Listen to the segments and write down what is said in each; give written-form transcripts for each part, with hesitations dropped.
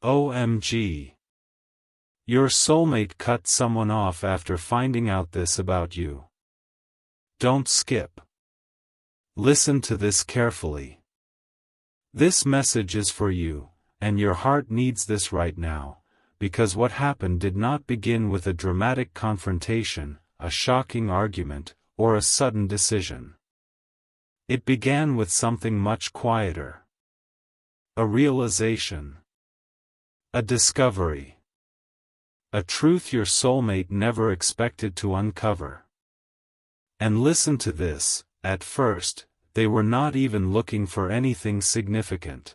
OMG. Your soulmate cut someone off after finding out this about you. Don't skip. Listen to this carefully. This message is for you, and your heart needs this right now, because what happened did not begin with a dramatic confrontation, a shocking argument, or a sudden decision. It began with something much quieter. A realization. A discovery. A truth your soulmate never expected to uncover. And listen to this, at first, they were not even looking for anything significant.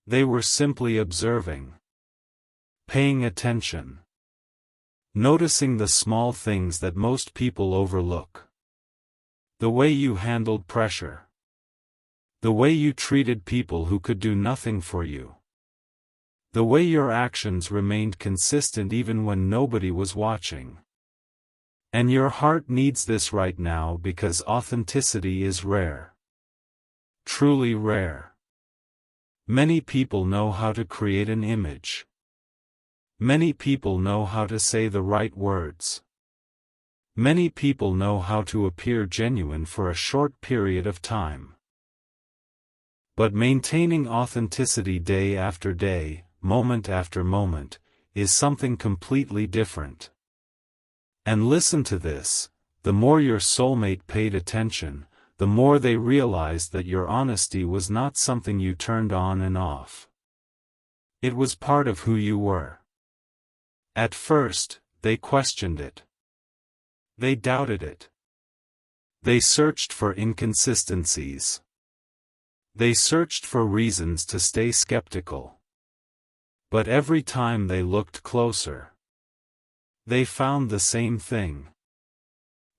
They were simply observing. Paying attention. Noticing the small things that most people overlook. The way you handled pressure. The way you treated people who could do nothing for you. The way your actions remained consistent even when nobody was watching. And your heart needs this right now because authenticity is rare. Truly rare. Many people know how to create an image. Many people know how to say the right words. Many people know how to appear genuine for a short period of time. But maintaining authenticity day after day, moment after moment, is something completely different. And listen to this, the more your soulmate paid attention, the more they realized that your honesty was not something you turned on and off. It was part of who you were. At first, they questioned it. They doubted it. They searched for inconsistencies. They searched for reasons to stay skeptical. But every time they looked closer, they found the same thing.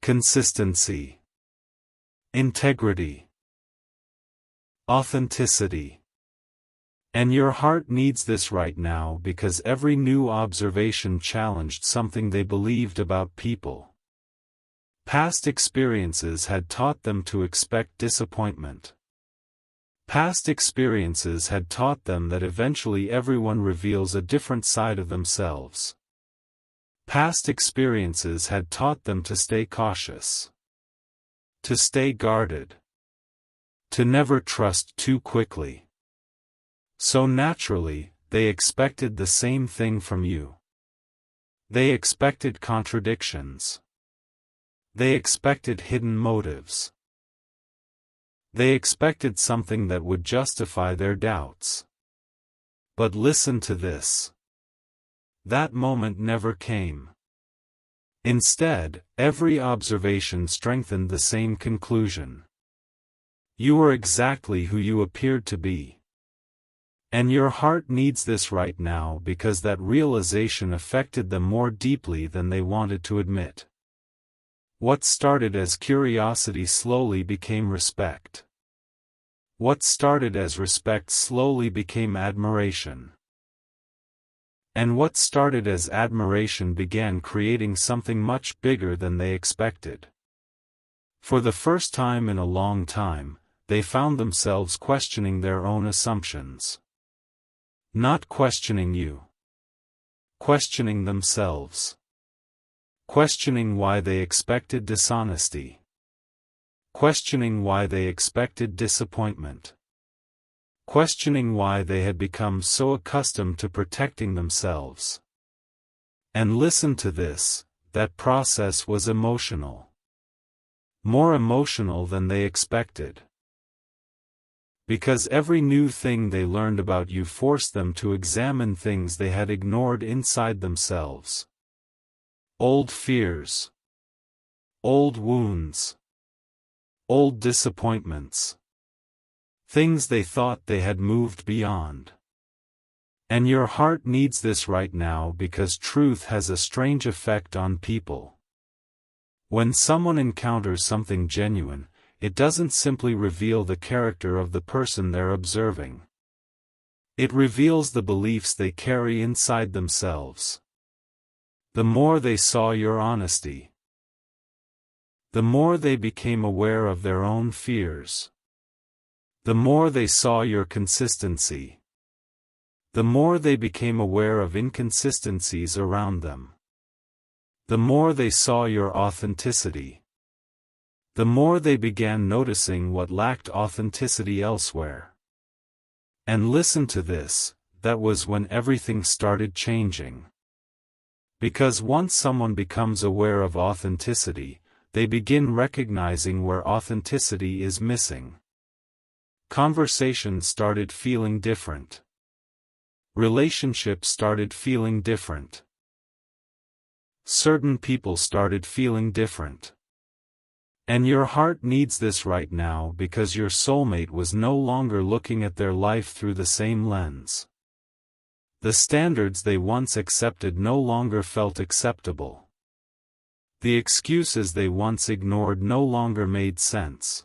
Consistency. Integrity. Authenticity. And your heart needs this right now because every new observation challenged something they believed about people. Past experiences had taught them to expect disappointment. Past experiences had taught them that eventually everyone reveals a different side of themselves. Past experiences had taught them to stay cautious. To stay guarded. To never trust too quickly. So naturally, they expected the same thing from you. They expected contradictions. They expected hidden motives. They expected something that would justify their doubts. But listen to this. That moment never came. Instead, every observation strengthened the same conclusion. You were exactly who you appeared to be. And your heart needs this right now because that realization affected them more deeply than they wanted to admit. What started as curiosity slowly became respect. What started as respect slowly became admiration. And what started as admiration began creating something much bigger than they expected. For the first time in a long time, they found themselves questioning their own assumptions. Not questioning you. Questioning themselves. Questioning why they expected dishonesty. Questioning why they expected disappointment. Questioning why they had become so accustomed to protecting themselves. And listen to this, that process was emotional. More emotional than they expected. Because every new thing they learned about you forced them to examine things they had ignored inside themselves. Old fears. Old wounds. Old disappointments. Things they thought they had moved beyond. And your heart needs this right now because truth has a strange effect on people. When someone encounters something genuine, it doesn't simply reveal the character of the person they're observing. It reveals the beliefs they carry inside themselves. The more they saw your honesty, the more they became aware of their own fears. The more they saw your consistency, The more they became aware of inconsistencies around them, the more they saw your authenticity. The more they began noticing what lacked authenticity elsewhere. And listen to this, that was when everything started changing. Because once someone becomes aware of authenticity, they begin recognizing where authenticity is missing. Conversations started feeling different. Relationships started feeling different. Certain people started feeling different. And your heart needs this right now because your soulmate was no longer looking at their life through the same lens. The standards they once accepted no longer felt acceptable. The excuses they once ignored no longer made sense.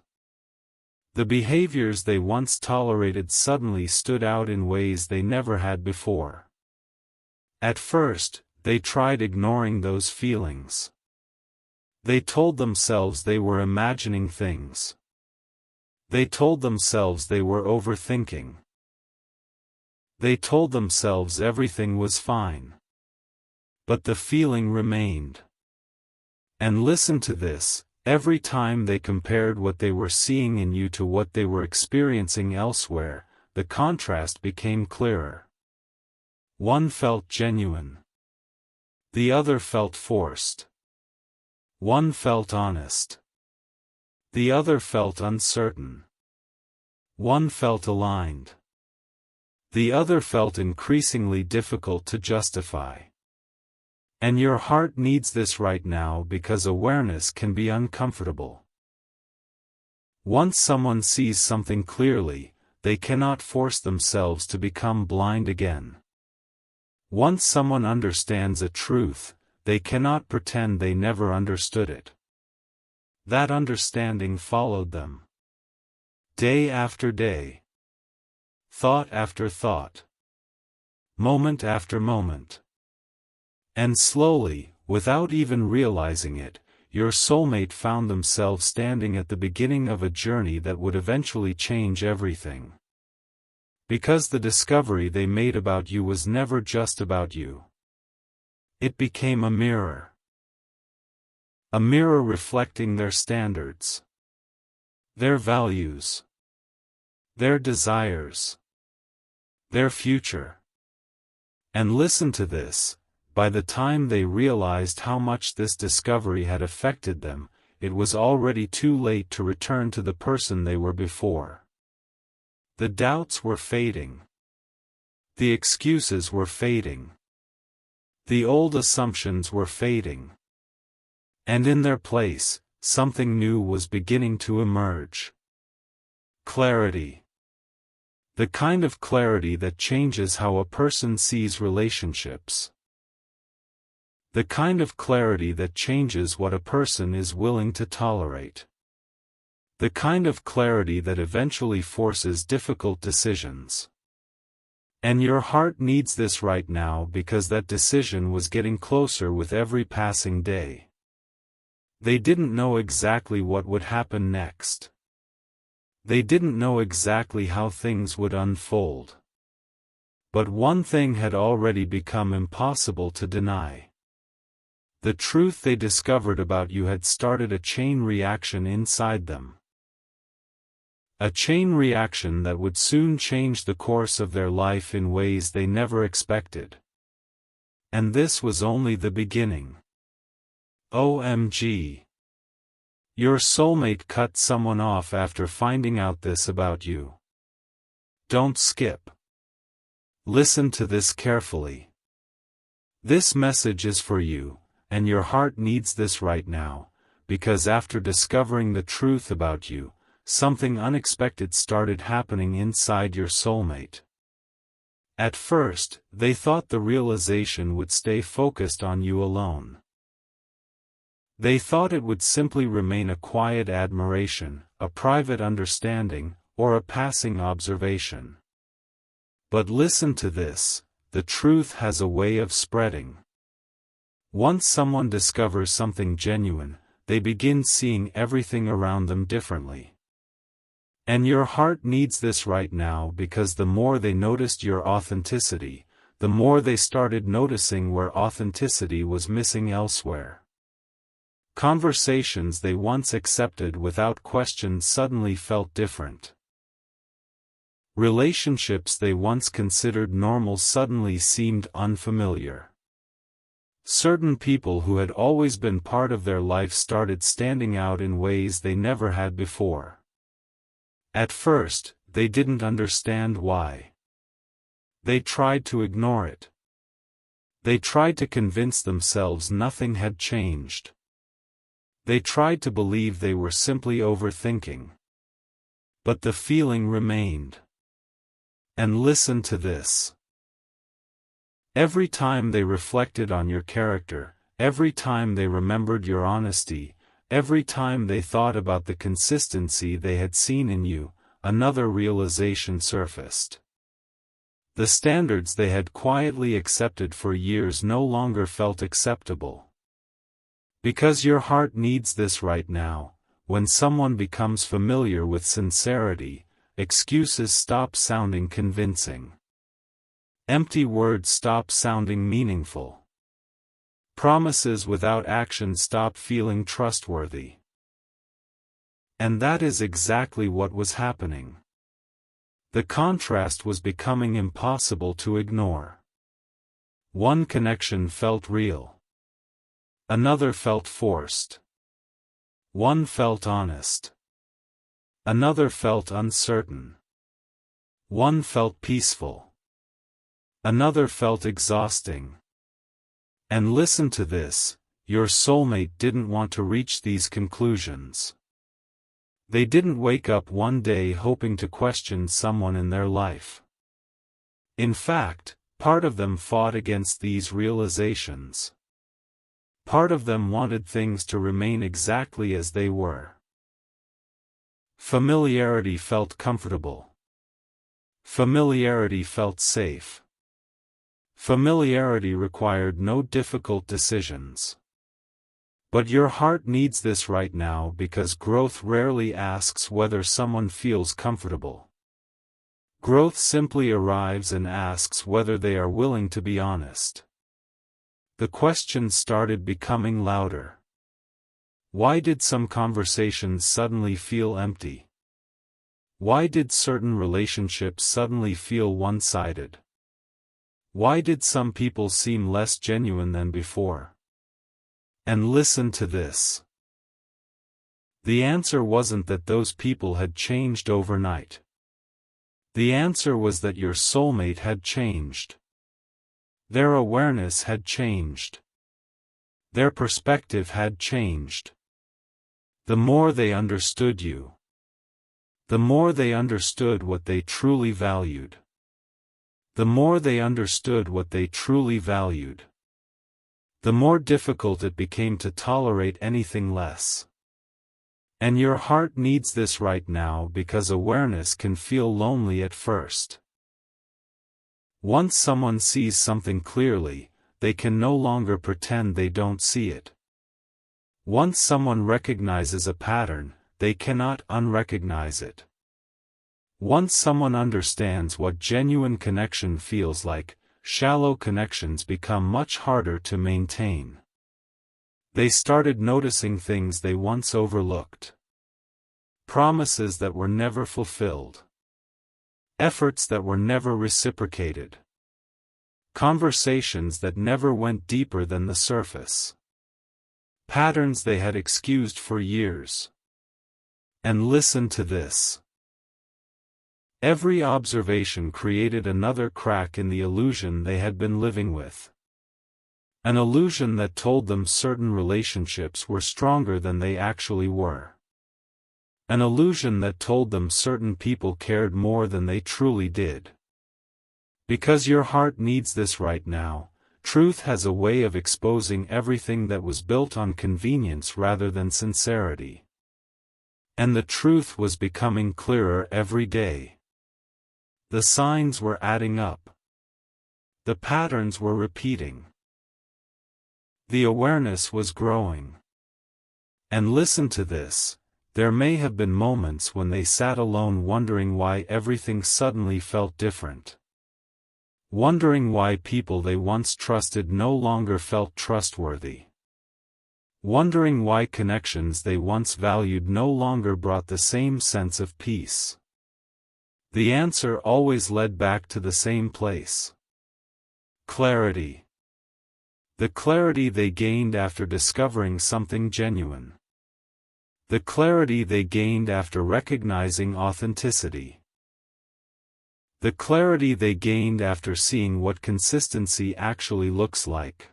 The behaviors they once tolerated suddenly stood out in ways they never had before. At first, they tried ignoring those feelings. They told themselves they were imagining things. They told themselves they were overthinking. They told themselves everything was fine. But the feeling remained. And listen to this, every time they compared what they were seeing in you to what they were experiencing elsewhere, the contrast became clearer. One felt genuine. The other felt forced. One felt honest. The other felt uncertain. One felt aligned. The other felt increasingly difficult to justify. And your heart needs this right now because awareness can be uncomfortable. Once someone sees something clearly, they cannot force themselves to become blind again. Once someone understands a truth, they cannot pretend they never understood it. That understanding followed them. Day after day. Thought after thought. Moment after moment. And slowly, without even realizing it, your soulmate found themselves standing at the beginning of a journey that would eventually change everything. Because the discovery they made about you was never just about you. It became a mirror. A mirror reflecting their standards. Their values. Their desires. Their future. And listen to this. By the time they realized how much this discovery had affected them, it was already too late to return to the person they were before. The doubts were fading. The excuses were fading. The old assumptions were fading. And in their place, something new was beginning to emerge. Clarity. The kind of clarity that changes how a person sees relationships. The kind of clarity that changes what a person is willing to tolerate. The kind of clarity that eventually forces difficult decisions. And your heart needs this right now because that decision was getting closer with every passing day. They didn't know exactly what would happen next. They didn't know exactly how things would unfold. But one thing had already become impossible to deny. The truth they discovered about you had started a chain reaction inside them. A chain reaction that would soon change the course of their life in ways they never expected. And this was only the beginning. OMG. Your soulmate cut someone off after finding out this about you. Don't skip. Listen to this carefully. This message is for you. And your heart needs this right now, because after discovering the truth about you, something unexpected started happening inside your soulmate. At first, they thought the realization would stay focused on you alone. They thought it would simply remain a quiet admiration, a private understanding, or a passing observation. But listen to this, the truth has a way of spreading. Once someone discovers something genuine, they begin seeing everything around them differently. And your heart needs this right now because the more they noticed your authenticity, the more they started noticing where authenticity was missing elsewhere. Conversations they once accepted without question suddenly felt different. Relationships they once considered normal suddenly seemed unfamiliar. Certain people who had always been part of their life started standing out in ways they never had before. At first, they didn't understand why. They tried to ignore it. They tried to convince themselves nothing had changed. They tried to believe they were simply overthinking. But the feeling remained. And listen to this. Every time they reflected on your character, every time they remembered your honesty, every time they thought about the consistency they had seen in you, another realization surfaced. The standards they had quietly accepted for years no longer felt acceptable. Because your heart needs this right now, when someone becomes familiar with sincerity, excuses stop sounding convincing. Empty words stop sounding meaningful. Promises without action stop feeling trustworthy. And that is exactly what was happening. The contrast was becoming impossible to ignore. One connection felt real. Another felt forced. One felt honest. Another felt uncertain. One felt peaceful. Another felt exhausting. And listen to this, your soulmate didn't want to reach these conclusions. They didn't wake up one day hoping to question someone in their life. In fact, part of them fought against these realizations. Part of them wanted things to remain exactly as they were. Familiarity felt comfortable. Familiarity felt safe. Familiarity required no difficult decisions. But your heart needs this right now because growth rarely asks whether someone feels comfortable. Growth simply arrives and asks whether they are willing to be honest. The questions started becoming louder. Why did some conversations suddenly feel empty? Why did certain relationships suddenly feel one-sided? Why did some people seem less genuine than before? And listen to this. The answer wasn't that those people had changed overnight. The answer was that your soulmate had changed. Their awareness had changed. Their perspective had changed. The more they understood you, the more they understood what they truly valued. The more they understood what they truly valued, the more difficult it became to tolerate anything less. And your heart needs this right now because awareness can feel lonely at first. Once someone sees something clearly, they can no longer pretend they don't see it. Once someone recognizes a pattern, they cannot unrecognize it. Once someone understands what genuine connection feels like, shallow connections become much harder to maintain. They started noticing things they once overlooked. Promises that were never fulfilled. Efforts that were never reciprocated. Conversations that never went deeper than the surface. Patterns they had excused for years. And listen to this. Every observation created another crack in the illusion they had been living with. An illusion that told them certain relationships were stronger than they actually were. An illusion that told them certain people cared more than they truly did. Because your heart needs this right now, truth has a way of exposing everything that was built on convenience rather than sincerity. And the truth was becoming clearer every day. The signs were adding up. The patterns were repeating. The awareness was growing. And listen to this, There may have been moments when they sat alone wondering why everything suddenly felt different. Wondering why people they once trusted no longer felt trustworthy. Wondering why connections they once valued no longer brought the same sense of peace. The answer always led back to the same place. Clarity. The clarity they gained after discovering something genuine. The clarity they gained after recognizing authenticity. The clarity they gained after seeing what consistency actually looks like.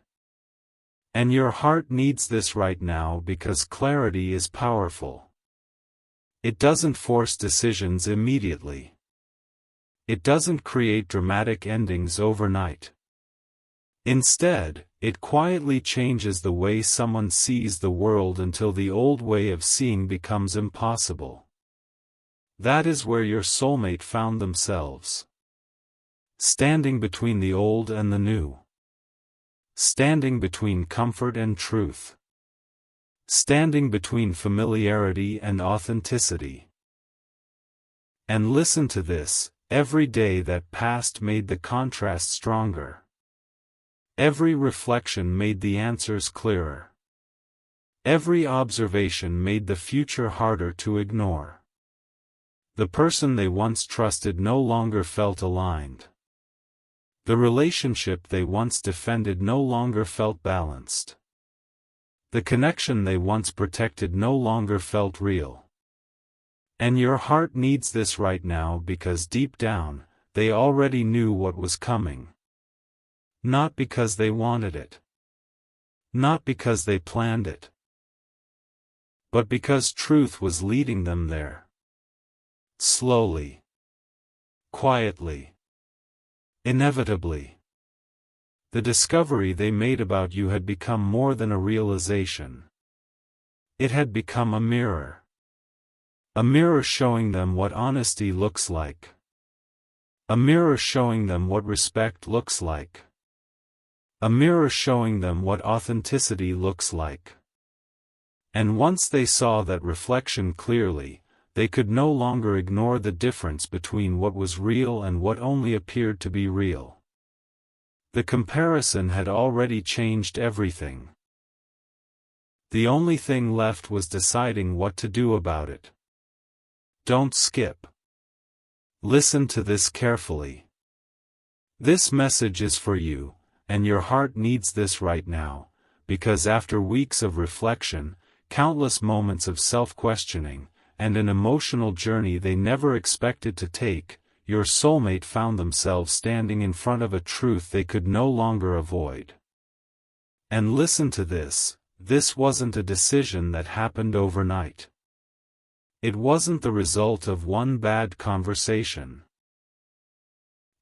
And your heart needs this right now because clarity is powerful. It doesn't force decisions immediately. It doesn't create dramatic endings overnight. Instead, it quietly changes the way someone sees the world until the old way of seeing becomes impossible. That is where your soulmate found themselves. Standing between the old and the new. Standing between comfort and truth. Standing between familiarity and authenticity. And listen to this, every day that passed made the contrast stronger. Every reflection made the answers clearer. Every observation made the future harder to ignore. The person they once trusted no longer felt aligned. The relationship they once defended no longer felt balanced. The connection they once protected no longer felt real. And your heart needs this right now because deep down, they already knew what was coming. Not because they wanted it. Not because they planned it. But because truth was leading them there. Slowly. Quietly. Inevitably. The discovery they made about you had become more than a realization. It had become a mirror. A mirror showing them what honesty looks like. A mirror showing them what respect looks like. A mirror showing them what authenticity looks like. And once they saw that reflection clearly, they could no longer ignore the difference between what was real and what only appeared to be real. The comparison had already changed everything. The only thing left was deciding what to do about it. Don't skip. Listen to this carefully. This message is for you, and your heart needs this right now, because after weeks of reflection, countless moments of self-questioning, and an emotional journey they never expected to take, your soulmate found themselves standing in front of a truth they could no longer avoid. And listen to this, this wasn't a decision that happened overnight. It wasn't the result of one bad conversation.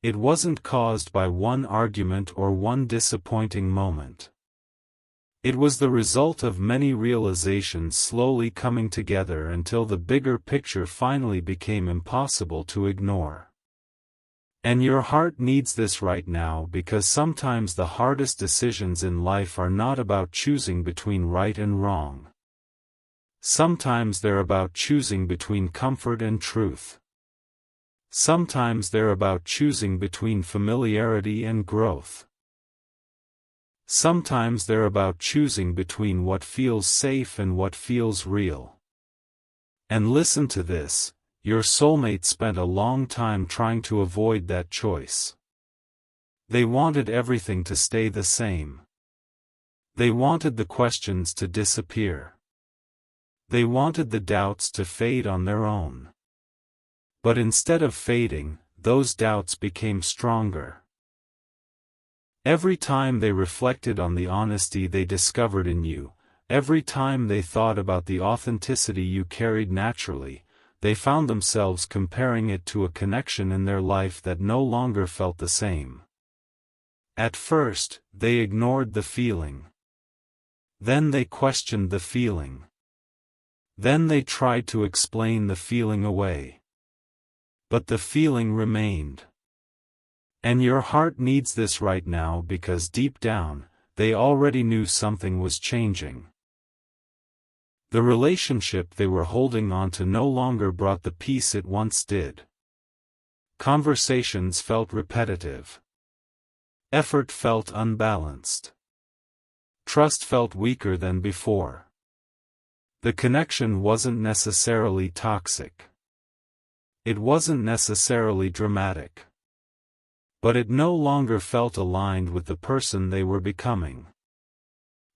It wasn't caused by one argument or one disappointing moment. It was the result of many realizations slowly coming together until the bigger picture finally became impossible to ignore. And your heart needs this right now because sometimes the hardest decisions in life are not about choosing between right and wrong. Sometimes they're about choosing between comfort and truth. Sometimes they're about choosing between familiarity and growth. Sometimes they're about choosing between what feels safe and what feels real. And listen to this, your soulmate spent a long time trying to avoid that choice. They wanted everything to stay the same. They wanted the questions to disappear. They wanted the doubts to fade on their own. But instead of fading, those doubts became stronger. Every time they reflected on the honesty they discovered in you, every time they thought about the authenticity you carried naturally, they found themselves comparing it to a connection in their life that no longer felt the same. At first, they ignored the feeling. Then they questioned the feeling. Then they tried to explain the feeling away. But the feeling remained. And your heart needs this right now because deep down, they already knew something was changing. The relationship they were holding on to no longer brought the peace it once did. Conversations felt repetitive. Effort felt unbalanced. Trust felt weaker than before. The connection wasn't necessarily toxic. It wasn't necessarily dramatic. But it no longer felt aligned with the person they were becoming.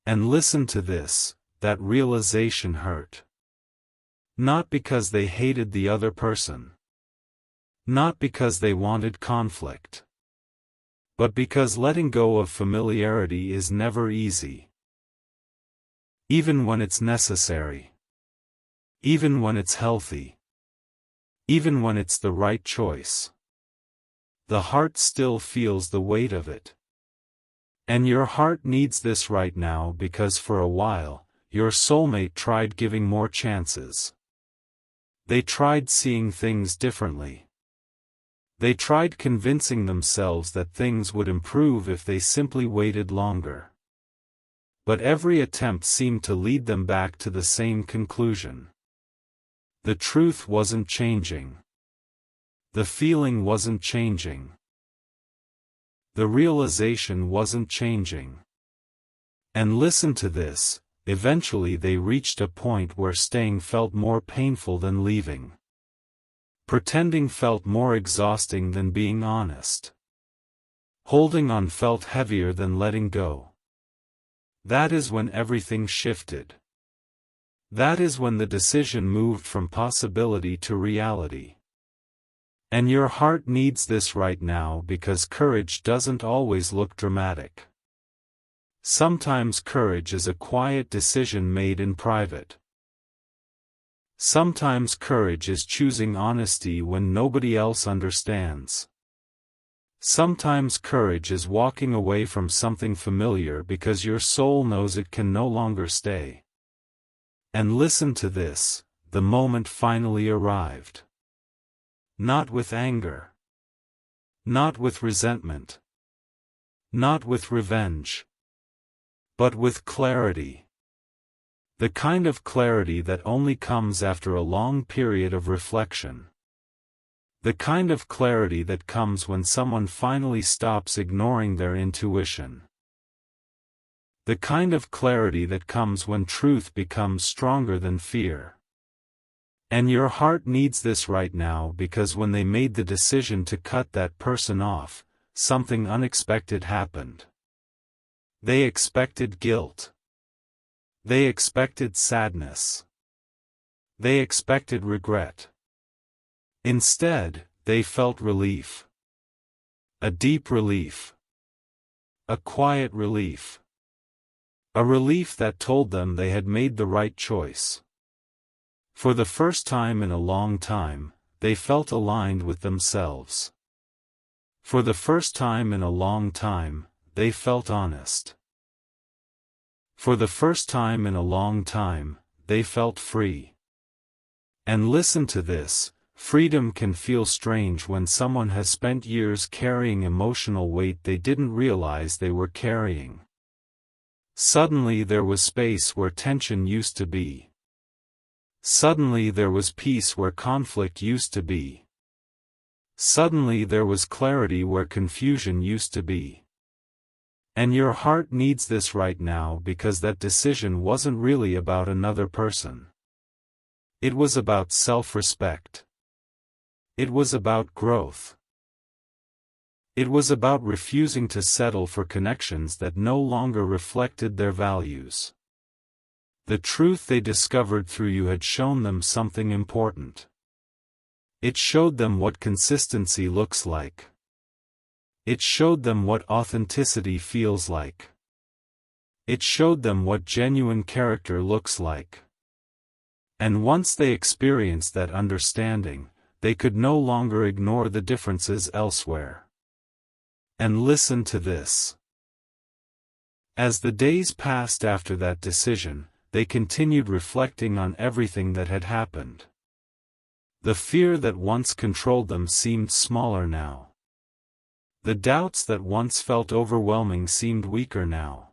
And listen to this, that realization hurt. Not because they hated the other person. Not because they wanted conflict. But because letting go of familiarity is never easy. Even when it's necessary. Even when it's healthy. Even when it's the right choice. The heart still feels the weight of it. And your heart needs this right now because for a while, your soulmate tried giving more chances. They tried seeing things differently. They tried convincing themselves that things would improve if they simply waited longer. But every attempt seemed to lead them back to the same conclusion. The truth wasn't changing. The feeling wasn't changing. The realization wasn't changing. And listen to this, eventually they reached a point where staying felt more painful than leaving. Pretending felt more exhausting than being honest. Holding on felt heavier than letting go. That is when everything shifted. That is when the decision moved from possibility to reality. And your heart needs this right now because courage doesn't always look dramatic. Sometimes courage is a quiet decision made in private. Sometimes courage is choosing honesty when nobody else understands. Sometimes courage is walking away from something familiar because your soul knows it can no longer stay. And listen to this, the moment finally arrived. Not with anger. Not with resentment. Not with revenge. But with clarity. The kind of clarity that only comes after a long period of reflection. The kind of clarity that comes when someone finally stops ignoring their intuition. The kind of clarity that comes when truth becomes stronger than fear. And your heart needs this right now because when they made the decision to cut that person off, something unexpected happened. They expected guilt. They expected sadness. They expected regret. Instead, they felt relief. A deep relief. A quiet relief. A relief that told them they had made the right choice. For the first time in a long time, they felt aligned with themselves. For the first time in a long time, they felt honest. For the first time in a long time, they felt free. And listen to this. Freedom can feel strange when someone has spent years carrying emotional weight they didn't realize they were carrying. Suddenly there was space where tension used to be. Suddenly there was peace where conflict used to be. Suddenly there was clarity where confusion used to be. And your heart needs this right now because that decision wasn't really about another person. It was about self-respect. It was about growth. It was about refusing to settle for connections that no longer reflected their values. The truth they discovered through you had shown them something important. It showed them what consistency looks like. It showed them what authenticity feels like. It showed them what genuine character looks like. And once they experienced that understanding, they could no longer ignore the differences elsewhere. And listen to this. As the days passed after that decision, they continued reflecting on everything that had happened. The fear that once controlled them seemed smaller now. The doubts that once felt overwhelming seemed weaker now.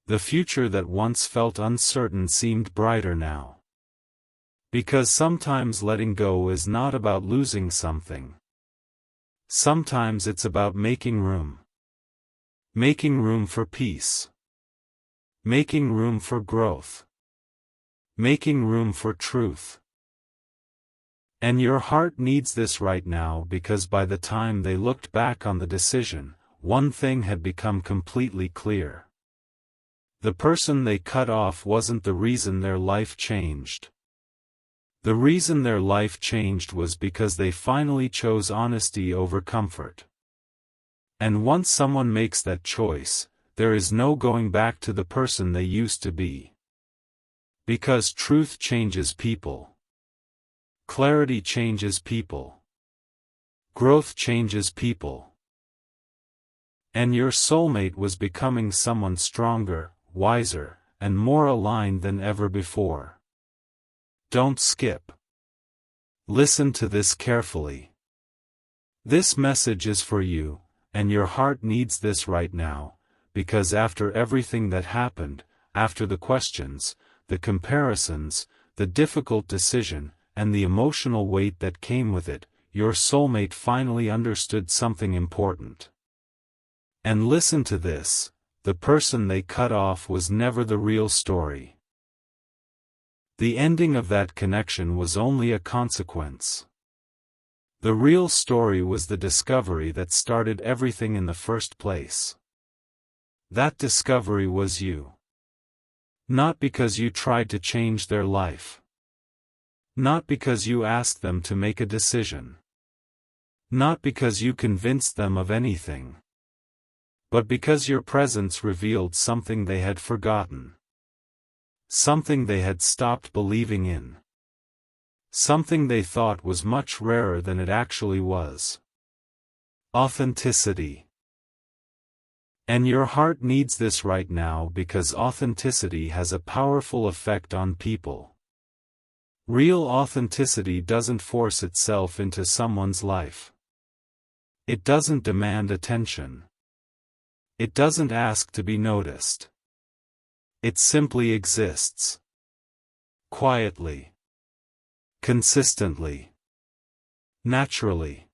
The future that once felt uncertain seemed brighter now. Because sometimes letting go is not about losing something. Sometimes it's about making room. Making room for peace. Making room for growth. Making room for truth. And your heart needs this right now because by the time they looked back on the decision, one thing had become completely clear. The person they cut off wasn't the reason their life changed. The reason their life changed was because they finally chose honesty over comfort. And once someone makes that choice, there is no going back to the person they used to be. Because truth changes people. Clarity changes people. Growth changes people. And your soulmate was becoming someone stronger, wiser, and more aligned than ever before. Don't skip. Listen to this carefully. This message is for you, and your heart needs this right now, because after everything that happened, after the questions, the comparisons, the difficult decision, and the emotional weight that came with it, your soulmate finally understood something important. And listen to this, the person they cut off was never the real story. The ending of that connection was only a consequence. The real story was the discovery that started everything in the first place. That discovery was you. Not because you tried to change their life. Not because you asked them to make a decision. Not because you convinced them of anything. But because your presence revealed something they had forgotten. Something they had stopped believing in. Something they thought was much rarer than it actually was. Authenticity. And your heart needs this right now because authenticity has a powerful effect on people. Real authenticity doesn't force itself into someone's life. It doesn't demand attention. It doesn't ask to be noticed. It simply exists. Quietly. Consistently. Naturally.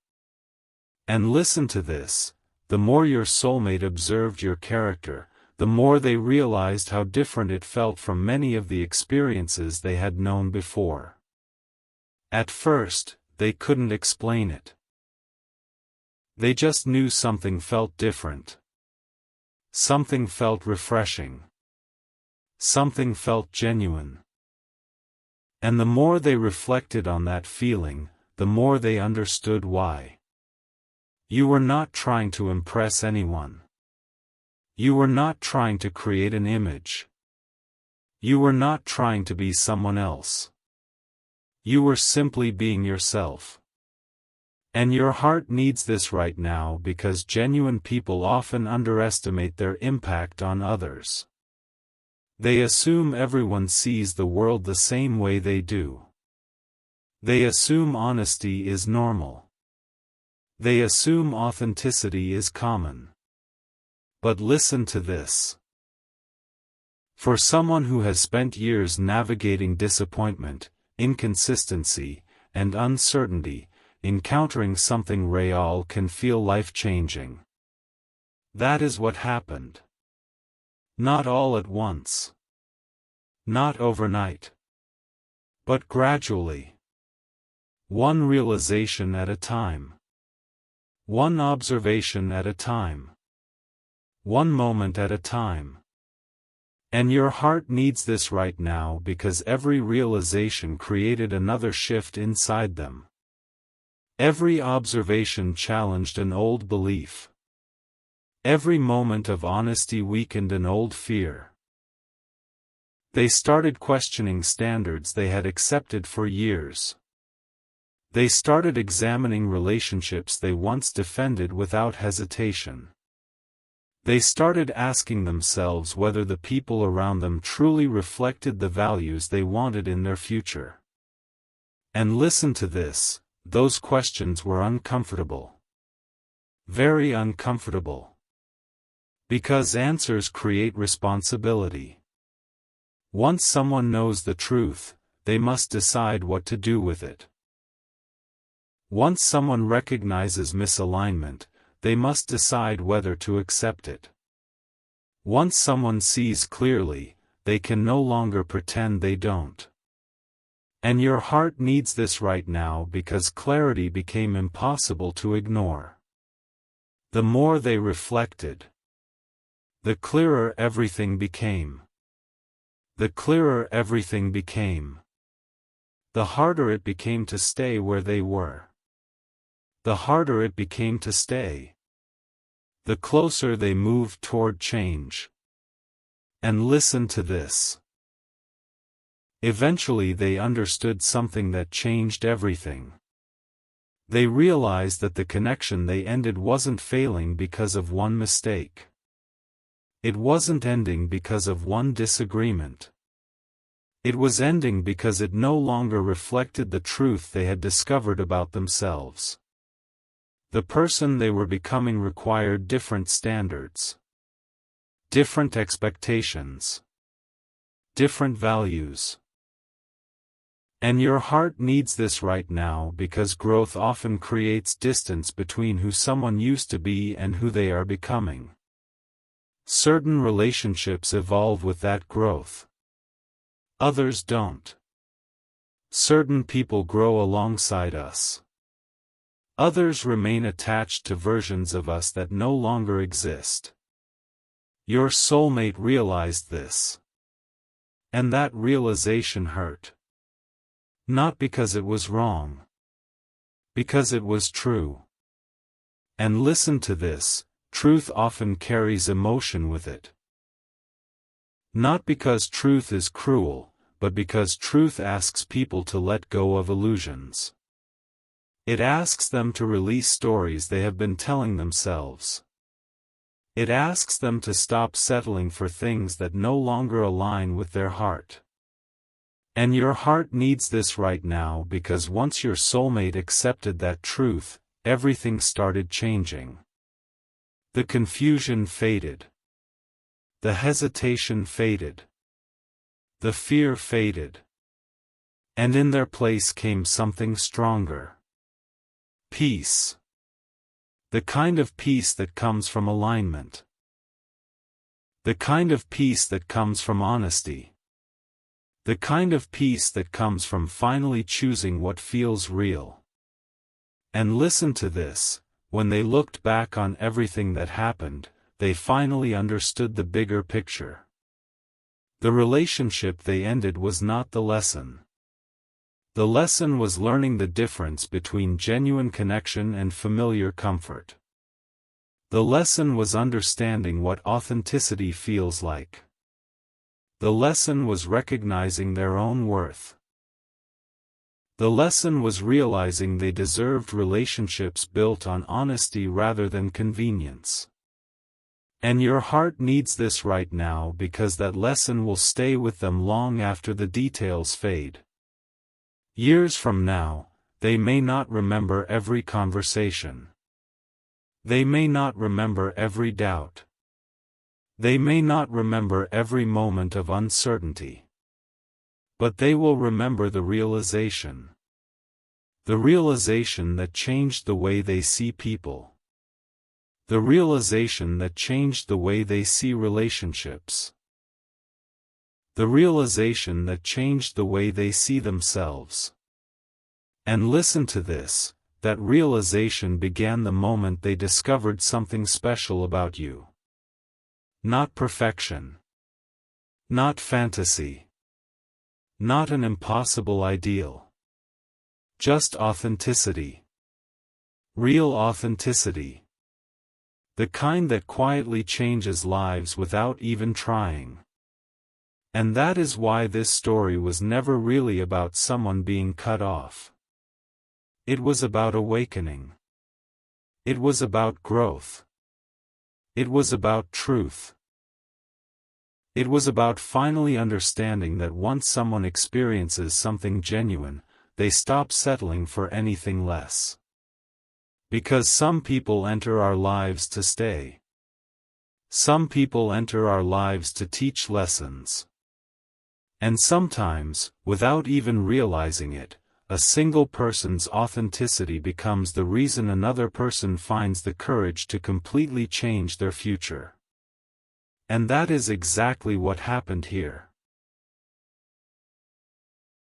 And listen to this, the more your soulmate observed your character, the more they realized how different it felt from many of the experiences they had known before. At first, they couldn't explain it. They just knew something felt different. Something felt refreshing. Something felt genuine. And the more they reflected on that feeling, the more they understood why. You were not trying to impress anyone. You were not trying to create an image. You were not trying to be someone else. You were simply being yourself. And your heart needs this right now because genuine people often underestimate their impact on others. They assume everyone sees the world the same way they do. They assume honesty is normal. They assume authenticity is common. But listen to this. For someone who has spent years navigating disappointment, inconsistency, and uncertainty, encountering something real can feel life-changing. That is what happened. Not all at once. Not overnight. But gradually. One realization at a time. One observation at a time. One moment at a time. And your heart needs this right now because every realization created another shift inside them. Every observation challenged an old belief. Every moment of honesty weakened an old fear. They started questioning standards they had accepted for years. They started examining relationships they once defended without hesitation. They started asking themselves whether the people around them truly reflected the values they wanted in their future. And listen to this. Those questions were uncomfortable. Very uncomfortable. Because answers create responsibility. Once someone knows the truth, they must decide what to do with it. Once someone recognizes misalignment, they must decide whether to accept it. Once someone sees clearly, they can no longer pretend they don't. And your heart needs this right now because clarity became impossible to ignore. The more they reflected, the clearer everything became. The clearer everything became, the harder it became to stay where they were. The harder it became to stay, the closer they moved toward change. And listen to this. Eventually they understood something that changed everything. They realized that the connection they ended wasn't failing because of one mistake. It wasn't ending because of one disagreement. It was ending because it no longer reflected the truth they had discovered about themselves. The person they were becoming required different standards, different expectations, different values. And your heart needs this right now because growth often creates distance between who someone used to be and who they are becoming. Certain relationships evolve with that growth. Others don't. Certain people grow alongside us. Others remain attached to versions of us that no longer exist. Your soulmate realized this. And that realization hurt. Not because it was wrong. Because it was true. And listen to this, truth often carries emotion with it. Not because truth is cruel, but because truth asks people to let go of illusions. It asks them to release stories they have been telling themselves. It asks them to stop settling for things that no longer align with their heart. And your heart needs this right now because once your soulmate accepted that truth, everything started changing. The confusion faded. The hesitation faded. The fear faded. And in their place came something stronger. Peace. The kind of peace that comes from alignment. The kind of peace that comes from honesty. The kind of peace that comes from finally choosing what feels real. And listen to this, when they looked back on everything that happened, they finally understood the bigger picture. The relationship they ended was not the lesson. The lesson was learning the difference between genuine connection and familiar comfort. The lesson was understanding what authenticity feels like. The lesson was recognizing their own worth. The lesson was realizing they deserved relationships built on honesty rather than convenience. And your heart needs this right now because that lesson will stay with them long after the details fade. Years from now, they may not remember every conversation. They may not remember every doubt. They may not remember every moment of uncertainty. But they will remember the realization. The realization that changed the way they see people. The realization that changed the way they see relationships. The realization that changed the way they see themselves. And listen to this, that realization began the moment they discovered something special about you. Not perfection. Not fantasy. Not an impossible ideal. Just authenticity. Real authenticity. The kind that quietly changes lives without even trying. And that is why this story was never really about someone being cut off. It was about awakening. It was about growth. It was about truth. It was about finally understanding that once someone experiences something genuine, they stop settling for anything less. Because some people enter our lives to stay. Some people enter our lives to teach lessons. And sometimes, without even realizing it, a single person's authenticity becomes the reason another person finds the courage to completely change their future. And that is exactly what happened here.